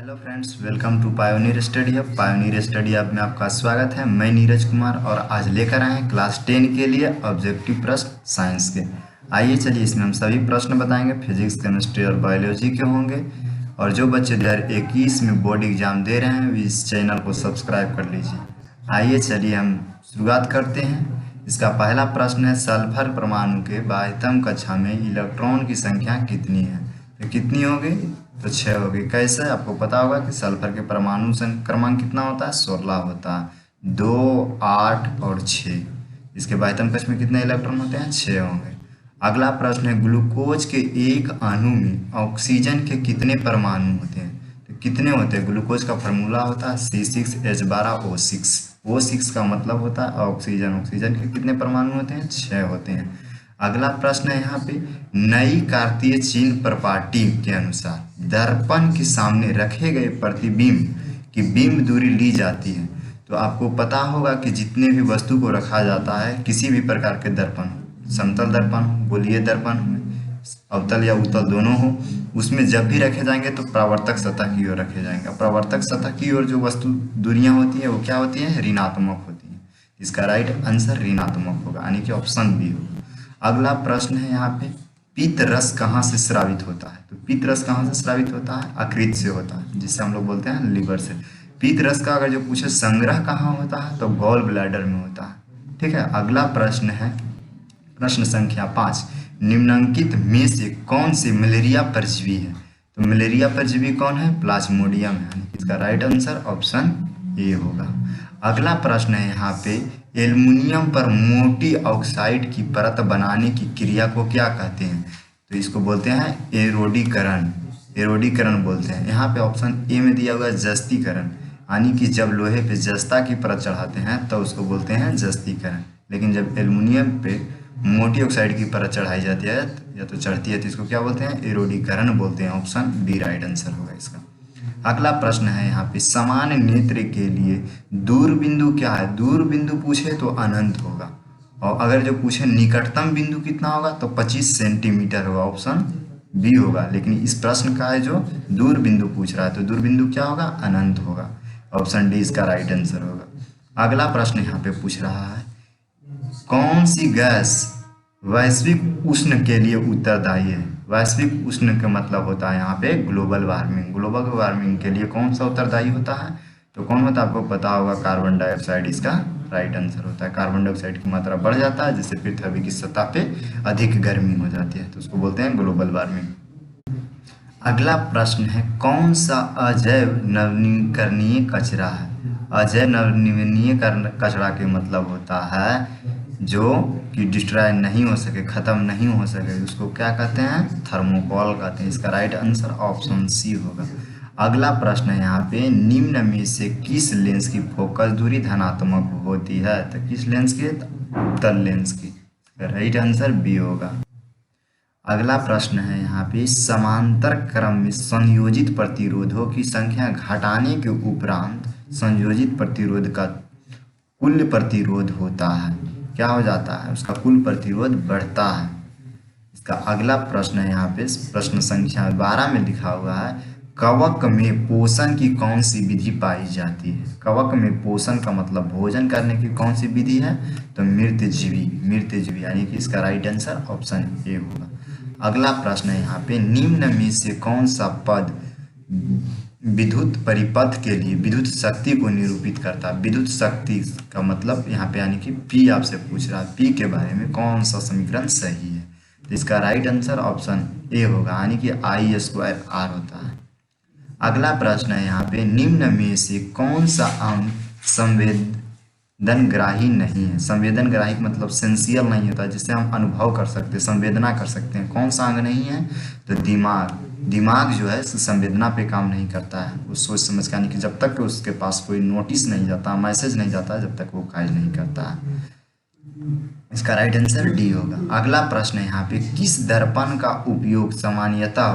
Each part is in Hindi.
Hello friends, welcome to pioneer study hub. Pioneer study hub में आपका स्वागत है। मैं नीरज कुमार और आज लेकर आए हैं क्लास 10 के लिए ऑब्जेक्टिव प्रश्न साइंस के। आइए चलिए, इसमें हम सभी प्रश्न बताएंगे, फिजिक्स, केमिस्ट्री और बायोलॉजी के होंगे। और जो बच्चे 2021 में बोर्ड एग्जाम दे रहे हैं इस चैनल को सब्सक्राइब कर लीजिए। आइए चलिए हम शुरुआत करते हैं। इसका पहला प्रश्न है, सल्फर परमाणु के बाह्यतम कक्षा में इलेक्ट्रॉन की संख्या कितनी है? तो कितनी होगी? तो 6 होगी। कैसे? आपको पता होगा कि सल्फर के परमाणु क्रमांक कितना होता है? 16 होता है। 2, 8 और 6। इसके बाह्यतम कक्ष में कितने इलेक्ट्रॉन होते हैं? 6 होंगे। अगला प्रश्न है, ग्लूकोज के एक अणु में ऑक्सीजन के कितने परमाणु होते हैं? तो कितने होते हैं? ग्लूकोज का फार्मूला होता है C6H12O6। O6 का मतलब होता है ऑक्सीजन। ऑक्सीजन के कितने परमाणु होते हैं? 6 होते हैं। अगला प्रश्न है यहाँ पे, नई कार्तीय चिन्ह प्रपार्टी के अनुसार दर्पण के सामने रखे गए प्रतिबिंब की बिंब दूरी ली जाती है। तो आपको पता होगा कि जितने भी वस्तु को रखा जाता है, किसी भी प्रकार के दर्पण, समतल दर्पण हो, गोलीय दर्पण हो, अवतल या उत्तल दोनों हो, उसमें जब भी रखे जाएंगे तो परावर्तक सतह की ओर रखे जाएंगे। परावर्तक सतह की ओर जो वस्तु दूरियां होती है वो क्या होती है? ऋणात्मक होती है। इसका राइट आंसर ऋणात्मक होगा, यानी कि ऑप्शन बी होगा। अगला प्रश्न है यहाँ पे, पित्त रस कहाँ से स्रावित होता है? तो पित्त रस कहाँ से स्रावित होता है? यकृत से होता है, जिससे हम लोग बोलते हैं लिवर से। पित्त रस का अगर जो पूछे संग्रह कहाँ होता है, तो गॉल ब्लैडर में होता है। ठीक है। अगला प्रश्न है, प्रश्न संख्या 5, निम्नलिखित में से कौन सी मलेरिया परजीवी है? तो मलेरिया परजीवी कौन है? प्लाज्मोडियम है। इसका राइट आंसर ऑप्शन ए होगा। अगला प्रश्न है यहाँ पे, एल्युमिनियम पर मोटी ऑक्साइड की परत बनाने की क्रिया को क्या कहते हैं? तो इसको बोलते हैं एरोडीकरण। एरोडीकरण बोलते हैं। यहाँ पे ऑप्शन ए में दिया हुआ है जस्तीकरण, यानी कि जब लोहे पे जस्ता की परत चढ़ाते हैं तो उसको बोलते हैं जस्तीकरण। लेकिन जब एल्युमिनियम पे मोटी ऑक्साइड की परत चढ़ाई जाती है या तो चढ़ती है तो इसको क्या बोलते हैं? एरोडीकरण बोलते हैं। ऑप्शन बी राइट आंसर होगा इसका। अगला प्रश्न है यहाँ पे, समान नेत्र के लिए दूर बिंदु क्या है? दूर बिंदु पूछे तो अनंत होगा, और अगर जो पूछे निकटतम बिंदु कितना होगा तो 25 सेंटीमीटर होगा। ऑप्शन बी होगा। लेकिन इस प्रश्न का है जो दूर बिंदु पूछ रहा है, तो दूर बिंदु क्या होगा? अनंत होगा। ऑप्शन डी इसका राइट आंसर होगा। अगला प्रश्न यहाँ पे पूछ रहा है, कौन सी गैस वैश्विक उष्ण के लिए उत्तरदायी है? वैश्विक उष्ण का मतलब होता है यहाँ पे ग्लोबल वार्मिंग। ग्लोबल वार्मिंग के लिए कौन सा उत्तरदायी होता है? तो कौन होता है? आपको पता होगा, कार्बन डाइऑक्साइड इसका राइट आंसर होता है। कार्बन डाइऑक्साइड की मात्रा बढ़ जाता है जिससे पृथ्वी की सतह पे अधिक गर्मी हो जाती है, तो उसको बोलते हैं ग्लोबल वार्मिंग। अगला प्रश्न है, कौन सा अजैव नवीकरणीय कचरा है? अजैव नवीकरणीय कचरा के मतलब होता है जो कि डिस्ट्रॉय नहीं हो सके, खत्म नहीं हो सके, उसको क्या कहते हैं? थर्मोकोल कहते हैं। इसका राइट आंसर ऑप्शन सी होगा। अगला प्रश्न है यहाँ पे, निम्न में से किस लेंस की फोकस दूरी धनात्मक होती है? तो किस लेंस की? उत्तल लेंस की। राइट आंसर बी होगा। अगला प्रश्न है यहाँ पे, समांतर क्रम में संयोजित प्रतिरोधों की संख्या घटाने के उपरांत संयोजित प्रतिरोध का कुल प्रतिरोध होता है, क्या हो जाता है? उसका कुल प्रतिरोध बढ़ता है। इसका अगला प्रश्न है यहाँ पे, प्रश्न संख्या 12 में लिखा हुआ है, कवक में पोषण की कौन सी विधि पाई जाती है? कवक में पोषण का मतलब भोजन करने की कौन सी विधि है? तो मृतजीवी, यानी कि इसका राइट आंसर ऑप्शन ए होगा। अगला प्रश्न है यहाँ पे, निम्न में से कौन सा पद विद्युत परिपथ के लिए विद्युत शक्ति को निरूपित करता है? विद्युत शक्ति का मतलब यहाँ पे, यानी कि पी आपसे पूछ रहा है, पी के बारे में कौन सा समीकरण सही है? तो इसका राइट आंसर ऑप्शन ए होगा, यानी कि I² होता है। अगला प्रश्न है यहाँ पे, निम्न में से कौन सा अंग संवेदनग्राही नहीं है? संवेदनग्राही मतलब सेंसियल नहीं होता, जिससे हम अनुभव कर सकते हैं, संवेदना कर सकते हैं। कौन सा अंग नहीं है? तो दिमाग। दिमाग जो है संवेदना पे काम नहीं करता है, वो सोच समझ के, यानी कि जब तक उसके पास कोई नोटिस नहीं जाता, मैसेज नहीं जाता, जब तक वो कार्य नहीं करता है। इसका राइट आंसर डी होगा। अगला प्रश्न है यहाँ पे, किस दर्पण का उपयोग सामान्यतः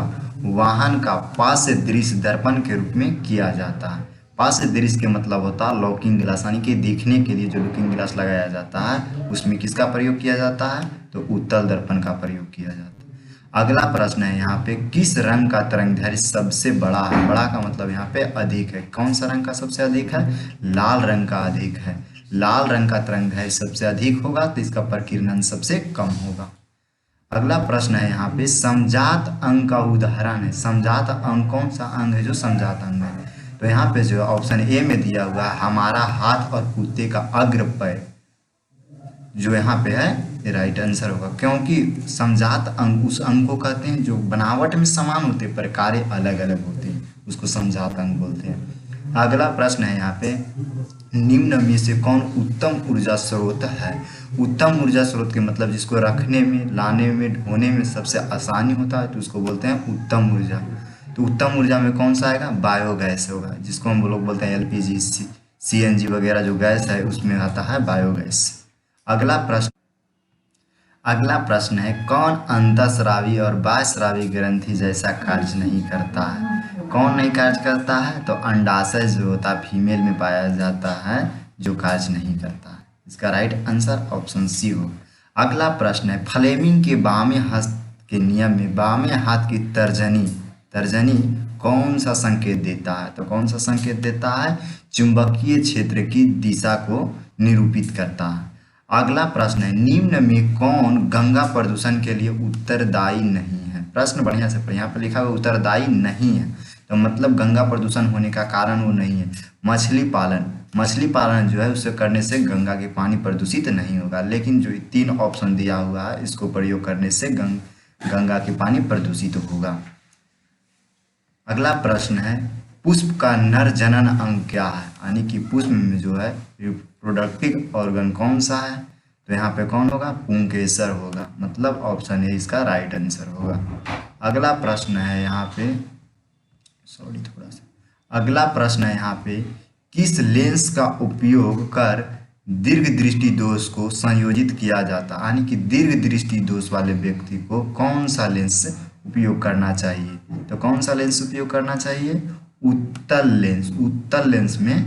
वाहन का पार्श्व दृश्य दर्पण के रूप में किया जाता है? पार्श्व दृश्य के मतलब होता है लुकिंग ग्लास, यानी कि देखने के लिए जो लुकिंग ग्लास लगाया जाता है उसमें किसका प्रयोग किया जाता है? तो उत्तल दर्पण का प्रयोग किया जाता है। अगला प्रश्न है यहाँ पे, किस रंग का तरंगदैर्घ्य सबसे बड़ा है? बड़ा का मतलब यहाँ पे अधिक है। कौन सा रंग का सबसे अधिक है? लाल रंग का अधिक है। लाल रंग का तरंगदैर्घ्य सबसे अधिक होगा तो इसका प्रकीर्णन सबसे कम होगा। अगला प्रश्न है यहाँ पे, समजात अंग का उदाहरण है। समजात अंग कौन सा अंग है जो समजात अंग है? तो यहाँ पे जो ऑप्शन ए में दिया हुआ है, हमारा हाथ और कुत्ते का अग्र पैर, जो यहाँ पे है ये राइट आंसर होगा, क्योंकि समजात अंग उस अंग को कहते हैं जो बनावट में समान होते पर कार्य अलग अलग होते हैं, उसको समजात अंग बोलते हैं। अगला प्रश्न है यहाँ पे, निम्न में से कौन उत्तम ऊर्जा स्रोत है? उत्तम ऊर्जा स्रोत के मतलब जिसको रखने में, लाने में, ढोने में सबसे आसानी होता है तो उसको बोलते हैं उत्तम ऊर्जा। तो उत्तम ऊर्जा में कौन सा आएगा? बायोगैस होगा, जिसको हम लोग बोलते हैं एलपीजी, सीएनजी वगैरह जो गैस है उसमें आता है बायोगैस। अगला प्रश्न है, कौन अंतःस्रावी और बाह्यस्रावी ग्रंथि जैसा कार्य नहीं करता है? कौन नहीं कार्य करता है? तो अंडाशय जो होता है फीमेल में पाया जाता है जो कार्य नहीं करता है। इसका राइट आंसर ऑप्शन सी हो। अगला प्रश्न है, फ्लेमिंग के बामे हस्त के नियम में बामे हाथ की तर्जनी तर्जनी कौन सा संकेत देता है? तो कौन सा संकेत देता है? चुंबकीय क्षेत्र की दिशा को निरूपित करता है। अगला प्रश्न है, निम्न में कौन गंगा प्रदूषण के लिए उत्तरदायी नहीं है? प्रश्न बढ़िया से पढ़िए, यहाँ पर लिखा हुआ उत्तरदायी नहीं है तो मतलब गंगा प्रदूषण होने का कारण वो नहीं है। मछली पालन जो है उसे करने से गंगा के पानी प्रदूषित नहीं होगा, लेकिन जो 3 ऑप्शन दिया हुआ है इसको प्रयोग करने से गंगा के पानी प्रदूषित होगा। अगला प्रश्न है, पुष्प का नर जनन अंग क्या है? यानी कि पुष्प में जो है रिप्रोडक्टिव ऑर्गन कौन सा है? तो यहाँ पे कौन होगा? पुंकेसर होगा, मतलब ऑप्शन ए इसका राइट आंसर होगा। अगला प्रश्न है यहाँ पे, अगला प्रश्न है यहाँ पे, किस लेंस का उपयोग कर दीर्घ दृष्टि दोष को संयोजित किया जाता है? यानी कि दीर्घ दृष्टि दोष वाले व्यक्ति को कौन सा लेंस उपयोग करना चाहिए? तो कौन सा लेंस उपयोग करना चाहिए? उत्तल लेंस में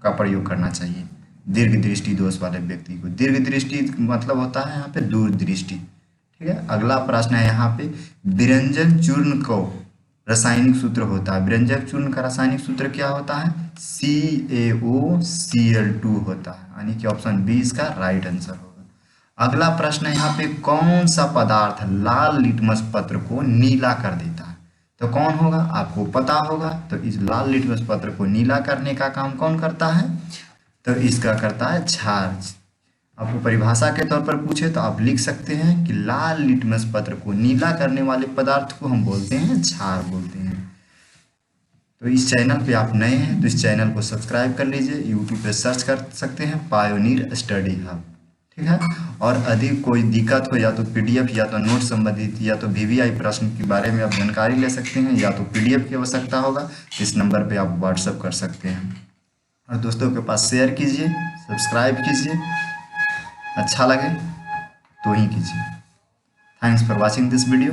का प्रयोग करना चाहिए दीर्घ दृष्टि दोष वाले व्यक्ति को। दीर्घ दृष्टि मतलब होता है यहाँ पे दूरदृष्टि। ठीक है। अगला प्रश्न है यहाँ पे, विरंजन चूर्ण को रासायनिक सूत्र होता है। विरंजक चूर्ण का रासायनिक सूत्र क्या होता है? CaOCl2 होता है, यानी कि ऑप्शन बी इसका राइट आंसर होगा। अगला प्रश्न है यहाँ पे, कौन सा पदार्थ लाल लिटमस पत्र को नीला कर देता है? तो कौन होगा? आपको पता होगा। तो इस लाल लिटमस पत्र को नीला करने का काम कौन करता है? तो इसका करता है क्षार। आपको परिभाषा के तौर पर पूछे तो आप लिख सकते हैं कि लाल लिटमस पत्र को नीला करने वाले पदार्थ को हम बोलते हैं क्षार बोलते हैं। तो इस चैनल पे आप नए हैं तो इस चैनल को सब्सक्राइब कर लीजिए। यूट्यूब पे सर्च कर सकते हैं पायोनियर स्टडी हब। ठीक है। और अधिक कोई दिक्कत हो, या तो PDF या तो नोट संबंधित या तो VVI प्रश्न के बारे में आप जानकारी ले सकते हैं, या तो PDF की आवश्यकता होगा, इस नंबर पे आप व्हाट्सअप कर सकते हैं। और दोस्तों के पास शेयर कीजिए, सब्सक्राइब कीजिए, अच्छा लगे तो ही कीजिए। Thanks for watching this video.